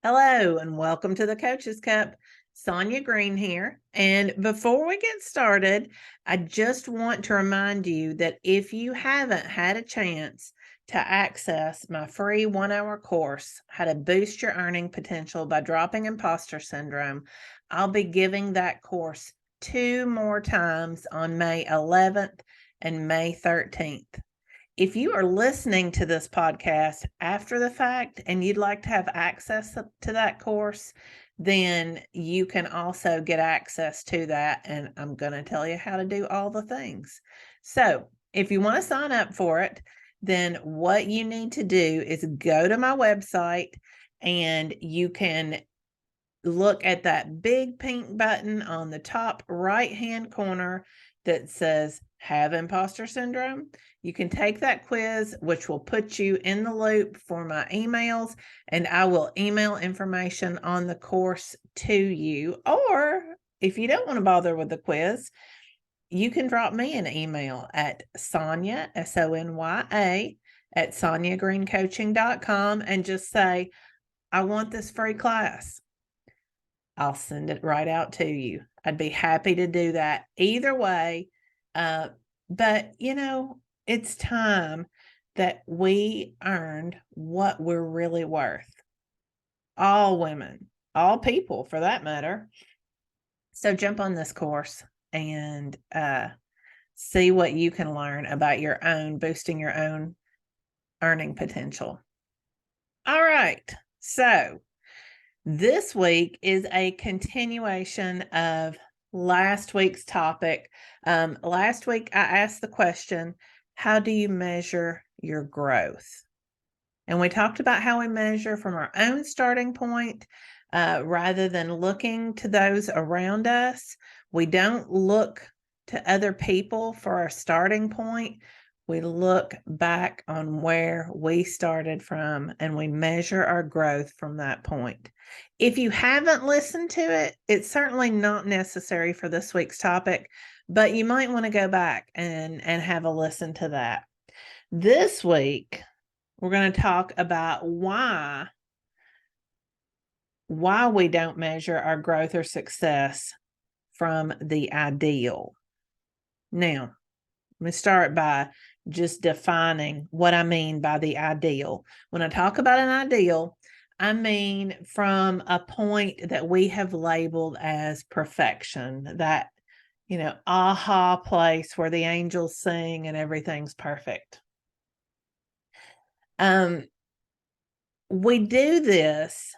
Hello and welcome to the Coach's Cup. Sonya Green here. And before we get started, I just want to remind you that if you haven't had a chance to access my free 1 hour course, How to Boost Your Earning Potential by Dropping Imposter Syndrome, I'll be giving that course 2 more times on May 11th and May 13th. If you are listening to this podcast after the fact and you'd like to have access to that course, then you can also get access to that. And I'm going to tell you how to do all the things. So if you want to sign up for it, then what you need to do is go to my website and you can look at that big pink button on the top right-hand corner that says Have Imposter Syndrome. You can take that quiz, which will put you in the loop for my emails, and I will email information on the course to you. Or if you don't want to bother with the quiz, you can drop me an email at Sonya, Sonya, at SonyaGreenCoaching.com and just say, I want this free class. I'll send it right out to you. I'd be happy to do that either way. But, it's time that we earned what we're really worth. All women, all people for that matter. So jump on this course and see what you can learn about boosting your own earning potential. All right. So this week is a continuation of last week's topic. Last week, I asked the question, how do you measure your growth? And we talked about how we measure from our own starting point rather than looking to those around us. We don't look to other people for our starting point. We look back on where we started from and we measure our growth from that point. If you haven't listened to it, it's certainly not necessary for this week's topic, but you might want to go back and have a listen to that. This week, we're going to talk about why we don't measure our growth or success from the ideal. Now, let me start by just defining what I mean by the ideal. When I talk about an ideal, I mean from a point that we have labeled as perfection, that, aha place where the angels sing and everything's perfect. We do this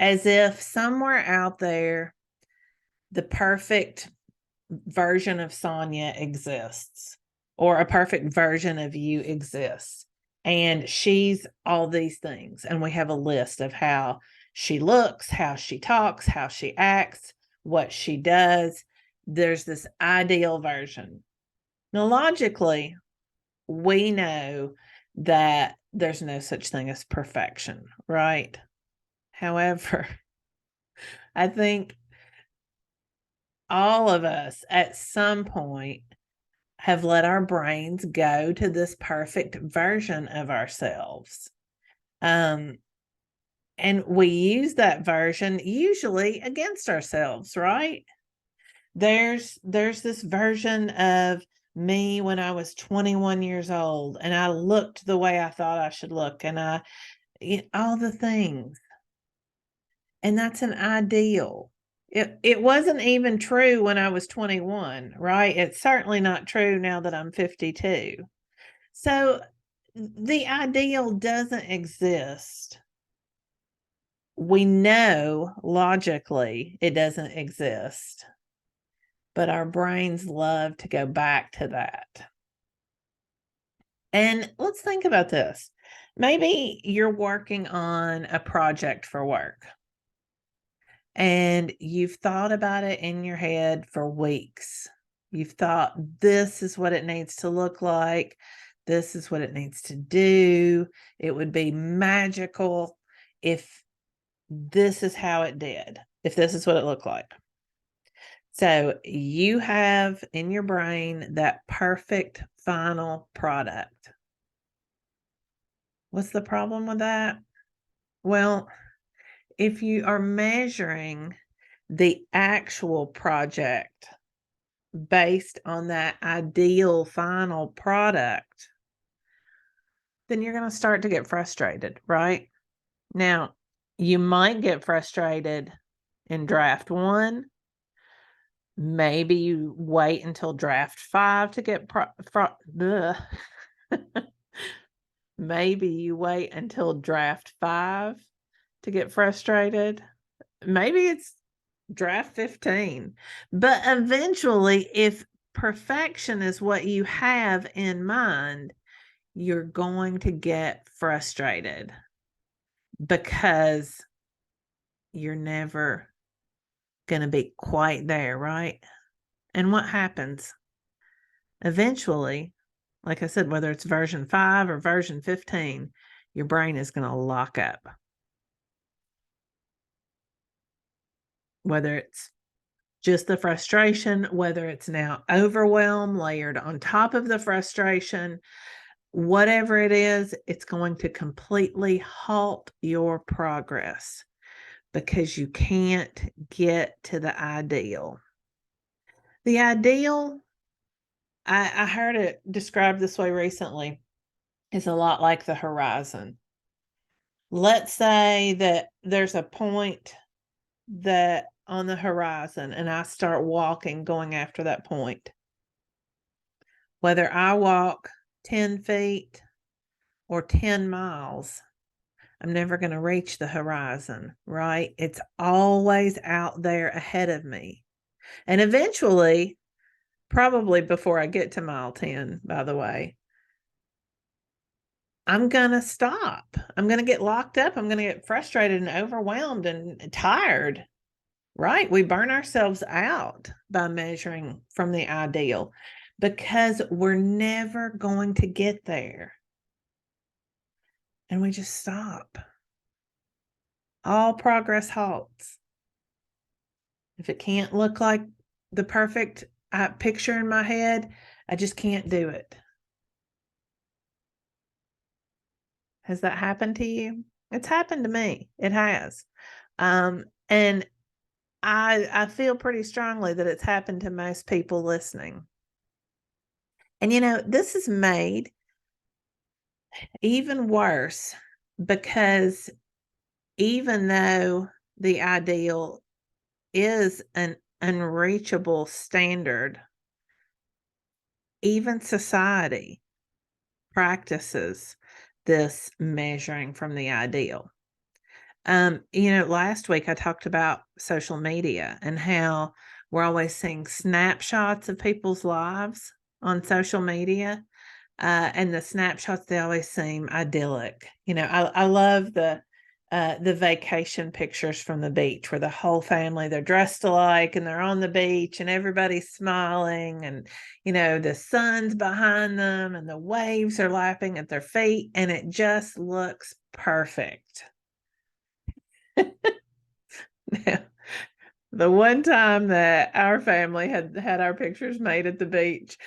as if somewhere out there, the perfect version of Sonya exists, or a perfect version of you exists. And she's all these things. And we have a list of how she looks, how she talks, how she acts, what she does. There's this ideal version. Now, logically, we know that there's no such thing as perfection, right? However, I think all of us at some point have let our brains go to this perfect version of ourselves. And we use that version usually against ourselves, right? There's this version of me when I was 21 years old and I looked the way I thought I should look and all the things. And that's an ideal. It wasn't even true when I was 21, right? It's certainly not true now that I'm 52. So the ideal doesn't exist. We know logically it doesn't exist, but our brains love to go back to that. And let's think about this. Maybe you're working on a project for work and you've thought about it in your head for weeks. You've thought, this is what it needs to look like. This is what it needs to do. It would be magical if this is how it did, if this is what it looked like. So you have in your brain that perfect final product. What's the problem with that? Well, if you are measuring the actual project based on that ideal final product, then you're going to start to get frustrated, right? Now, you might get frustrated in draft 1. Maybe you wait until draft 5 to get maybe you wait until draft 5 to get frustrated. Maybe it's draft 15. But eventually, if perfection is what you have in mind, you're going to get frustrated because you're never going to be quite there, right? And what happens? Eventually, like I said, whether it's version 5 or version 15, your brain is going to lock up. Whether it's just the frustration, whether it's now overwhelm layered on top of the frustration, whatever it is, it's going to completely halt your progress because you can't get to the ideal. The ideal, I heard it described this way recently, is a lot like the horizon. Let's say that there's a point that on the horizon and I start walking, going after that point. Whether I walk 10 feet or 10 miles, I'm never going to reach the horizon, right? It's always out there ahead of me. And eventually, probably before I get to mile 10, by the way, I'm going to stop. I'm going to get locked up. I'm going to get frustrated and overwhelmed and tired, right? We burn ourselves out by measuring from the ideal because we're never going to get there. And we just stop. All progress halts. If it can't look like the perfect picture in my head, I just can't do it. Has that happened to you? It's happened to me. It has. And I feel pretty strongly that it's happened to most people listening. And this is made even worse because even though the ideal is an unreachable standard, even society practices this measuring from the ideal. Last week I talked about social media and how we're always seeing snapshots of people's lives on social media. And the snapshots, they always seem idyllic. I love the vacation pictures from the beach where the whole family, they're dressed alike and they're on the beach and everybody's smiling and, the sun's behind them and the waves are lapping at their feet and it just looks perfect. Now, the one time that our family had our pictures made at the beach,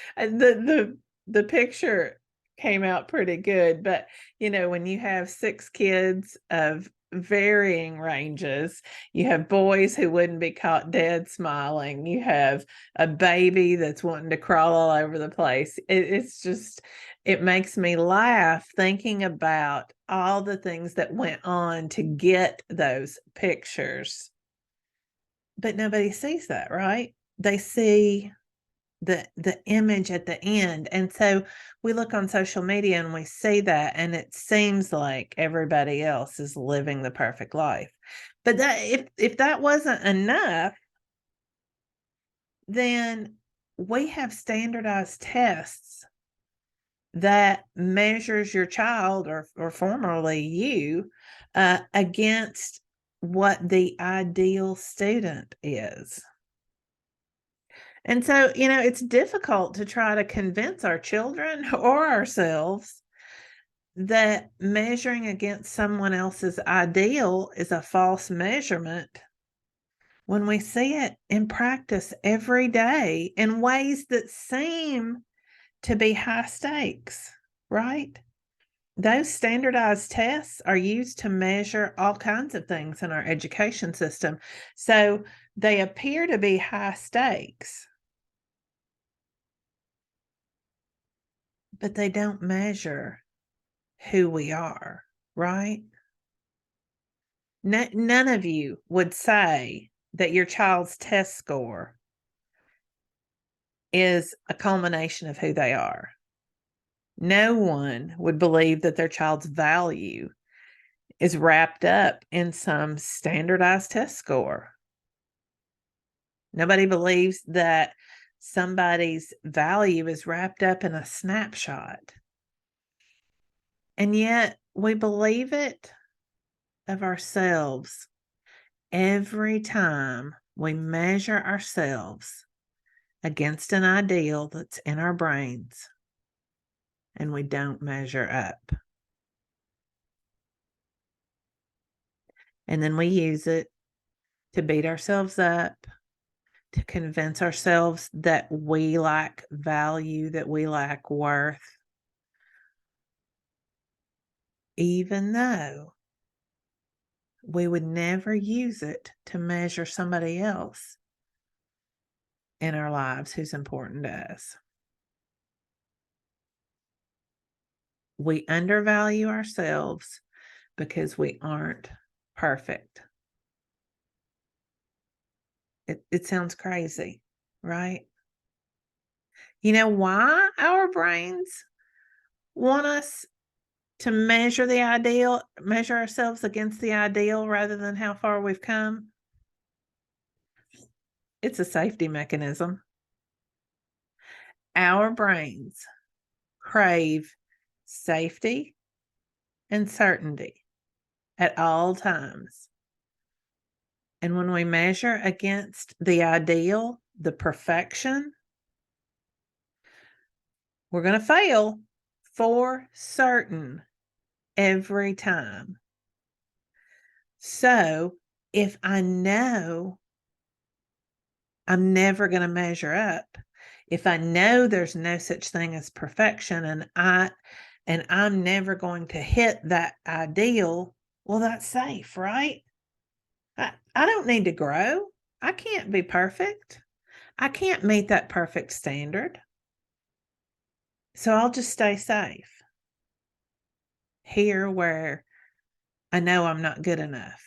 the picture came out pretty good, but when you have 6 kids of varying ranges, you have boys who wouldn't be caught dead smiling, you have a baby that's wanting to crawl all over the place. It makes me laugh thinking about all the things that went on to get those pictures. But nobody sees that, right? They see the image at the end. And so we look on social media and we see that and it seems like everybody else is living the perfect life. But that if that wasn't enough, then we have standardized tests that measures your child or formerly you against what the ideal student is. And so, it's difficult to try to convince our children or ourselves that measuring against someone else's ideal is a false measurement when we see it in practice every day in ways that seem to be high stakes, right? Those standardized tests are used to measure all kinds of things in our education system. So they appear to be high stakes, but they don't measure who we are, right? None of you would say that your child's test score is a culmination of who they are. No one would believe that their child's value is wrapped up in some standardized test score. Nobody believes that somebody's value is wrapped up in a snapshot. And yet we believe it of ourselves every time we measure ourselves against an ideal that's in our brains and we don't measure up. And then we use it to beat ourselves up, to convince ourselves that we lack value, that we lack worth, even though we would never use it to measure somebody else in our lives who's important to us. We undervalue ourselves because we aren't perfect. It sounds crazy, right? You know why our brains want us to measure ourselves against the ideal rather than how far we've come? It's a safety mechanism. Our brains crave safety and certainty at all times. And when we measure against the ideal, the perfection, we're going to fail for certain every time. So if I know I'm never going to measure up, if I know there's no such thing as perfection and I'm never going to hit that ideal, well, that's safe, right? I don't need to grow. I can't be perfect. I can't meet that perfect standard. So I'll just stay safe here where I know I'm not good enough.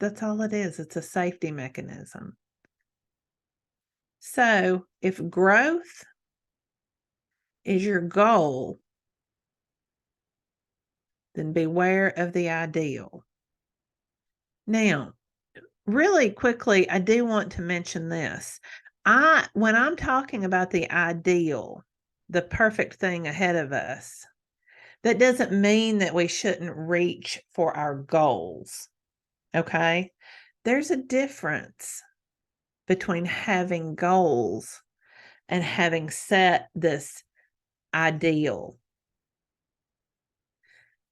That's all it is. It's a safety mechanism. So if growth is your goal, then beware of the ideal. Now, really quickly, I do want to mention this. When I'm talking about the ideal, the perfect thing ahead of us, that doesn't mean that we shouldn't reach for our goals. Okay? There's a difference between having goals and having set this ideal.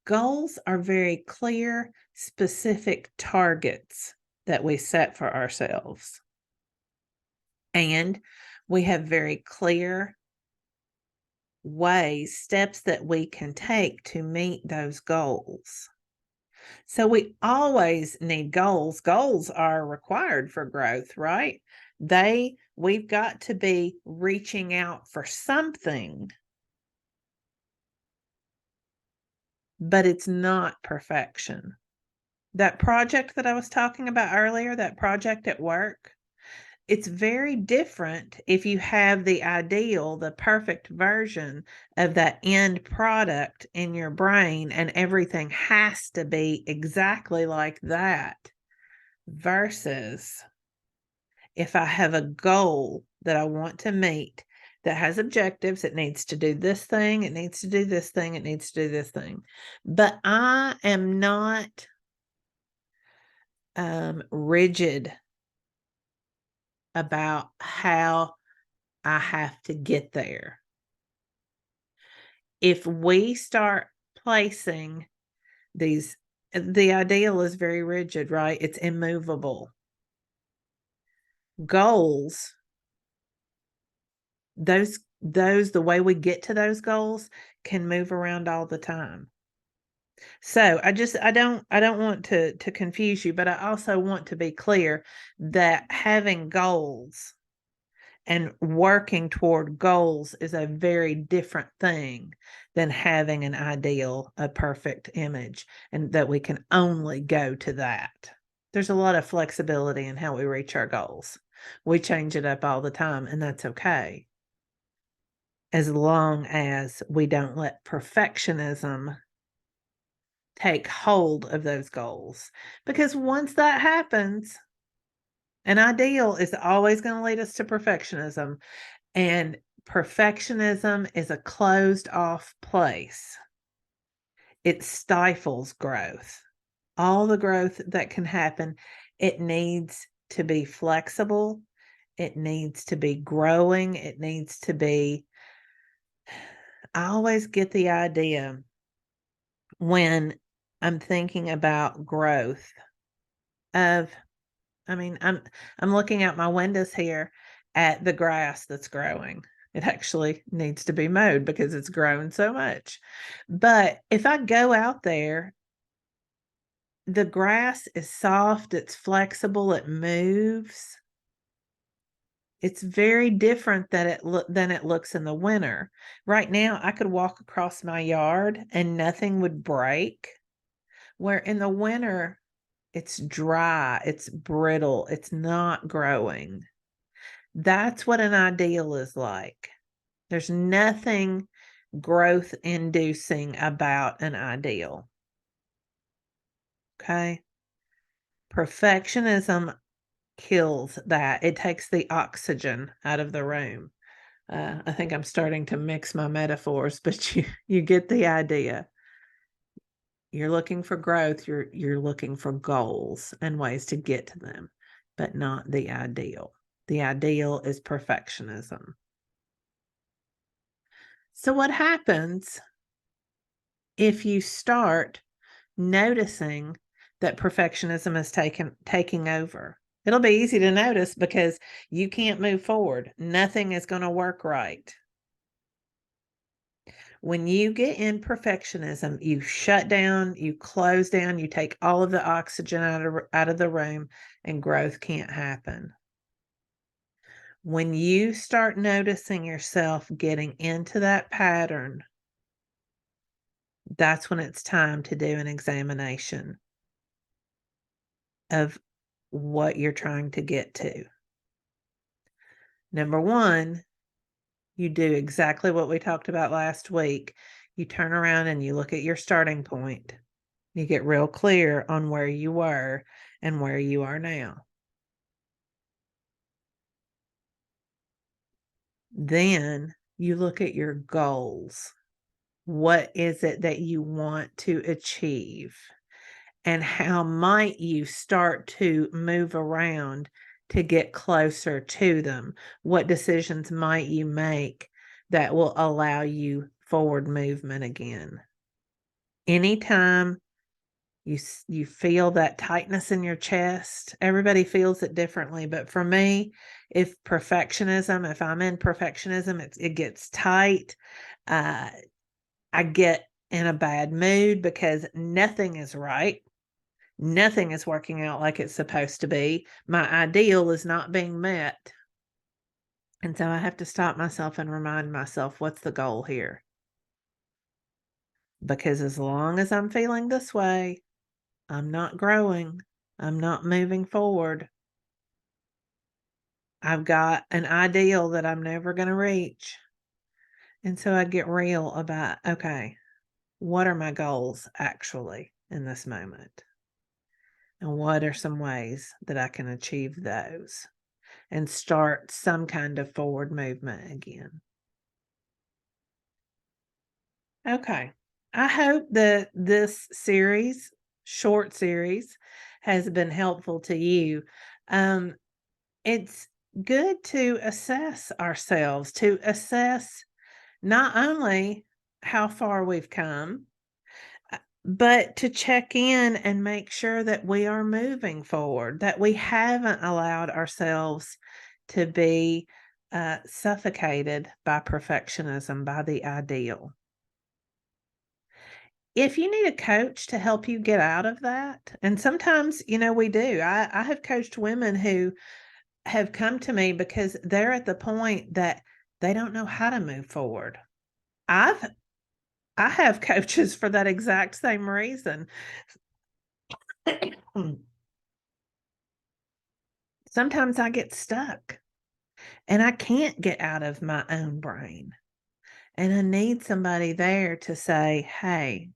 Goals are very clear, specific targets that we set for ourselves. And we have very clear steps that we can take to meet those goals. So we always need goals. Goals are required for growth, right? We've got to be reaching out for something, but it's not perfection. That project that I was talking about earlier, that project at work, it's very different if you have the ideal, the perfect version of that end product in your brain and everything has to be exactly like that, versus if I have a goal that I want to meet that has objectives, it needs to do this thing, it needs to do this thing, it needs to do this thing. But I am not rigid about how I have to get there. If we start placing the ideal is very rigid, right? It's immovable. Goals, those the way we get to those goals can move around all the time. So I don't want to confuse you, but I also want to be clear that having goals and working toward goals is a very different thing than having an ideal, a perfect image, and that we can only go to that. There's a lot of flexibility in how we reach our goals. We change it up all the time, and that's okay, as long as we don't let perfectionism take hold of those goals. Because once that happens, an ideal is always going to lead us to perfectionism. And perfectionism is a closed off place. It stifles growth. All the growth that can happen, it needs to be flexible. It needs to be growing. It needs to be. I always get the idea when I'm thinking about growth of, I'm looking out my windows here at the grass that's growing. It actually needs to be mowed because it's grown so much. But if I go out there, the grass is soft, it's flexible, it moves. It's very different than it looks in the winter. Right now, I could walk across my yard and nothing would break. Where in the winter, it's dry, it's brittle, it's not growing. That's what an ideal is like. There's nothing growth inducing about an ideal. Okay? Perfectionism kills that. It takes the oxygen out of the room. I think I'm starting to mix my metaphors, but you get the idea. You're looking for growth, you're looking for goals and ways to get to them, but not the ideal. The ideal is perfectionism. So what happens if you start noticing that perfectionism is taking over? It'll be easy to notice because you can't move forward. Nothing is going to work right. When you get in perfectionism, you shut down, you close down, you take all of the oxygen out of the room, and growth can't happen. When you start noticing yourself getting into that pattern, that's when it's time to do an examination of what you're trying to get to. Number one, you do exactly what we talked about last week. You turn around and you look at your starting point. You get real clear on where you were and where you are now. Then you look at your goals. What is it that you want to achieve? And how might you start to move around to get closer to them? What decisions might you make that will allow you forward movement again? Anytime you feel that tightness in your chest, everybody feels it differently, but for me, if I'm in perfectionism, it gets tight. I get in a bad mood because nothing is right. Nothing is working out like it's supposed to be. My ideal is not being met. And so I have to stop myself and remind myself, what's the goal here? Because as long as I'm feeling this way, I'm not growing. I'm not moving forward. I've got an ideal that I'm never going to reach. And so I get real about, okay, what are my goals actually in this moment? And what are some ways that I can achieve those and start some kind of forward movement again? Okay. I hope that this short series, has been helpful to you. Um, it's good to assess ourselves, to assess not only how far we've come, but to check in and make sure that we are moving forward, that we haven't allowed ourselves to be suffocated by perfectionism, by the ideal. If you need a coach to help you get out of that, and sometimes, we do. I have coached women who have come to me because they're at the point that they don't know how to move forward. I've I have coaches for that exact same reason. Sometimes I get stuck and I can't get out of my own brain. And I need somebody there to say, "Hey,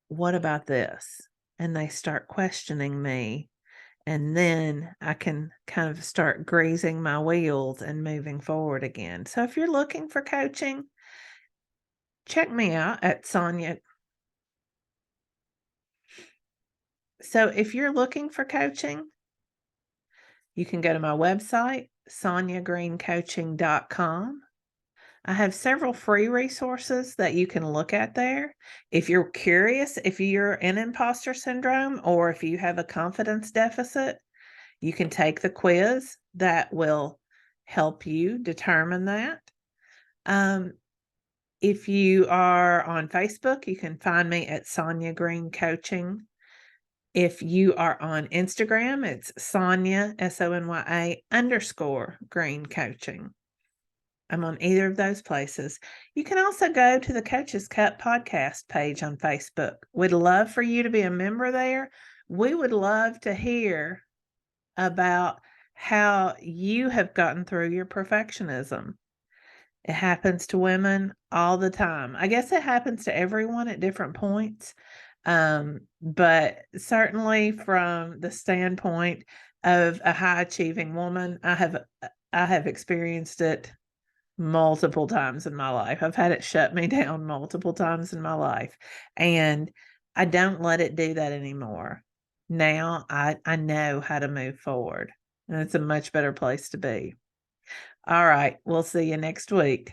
what about this?" And they start questioning me. And then I can kind of start greasing my wheels and moving forward again. So if you're looking for coaching, check me out at Sonya. So if you're looking for coaching, you can go to my website, sonyagreencoaching.com. I have several free resources that you can look at there. If you're curious, if you're in imposter syndrome or if you have a confidence deficit, you can take the quiz that will help you determine that. Um, if you are on Facebook, you can find me at Sonya Green Coaching. If you are on Instagram, it's Sonya, Sonya _Green Coaching. I'm on either of those places. You can also go to the Coaches Cup podcast page on Facebook. We'd love for you to be a member there. We would love to hear about how you have gotten through your perfectionism. It happens to women all the time. I guess it happens to everyone at different points. But certainly from the standpoint of a high achieving woman, I have experienced it multiple times in my life. I've had it shut me down multiple times in my life, and I don't let it do that anymore. Now I know how to move forward, and it's a much better place to be. All right, we'll see you next week.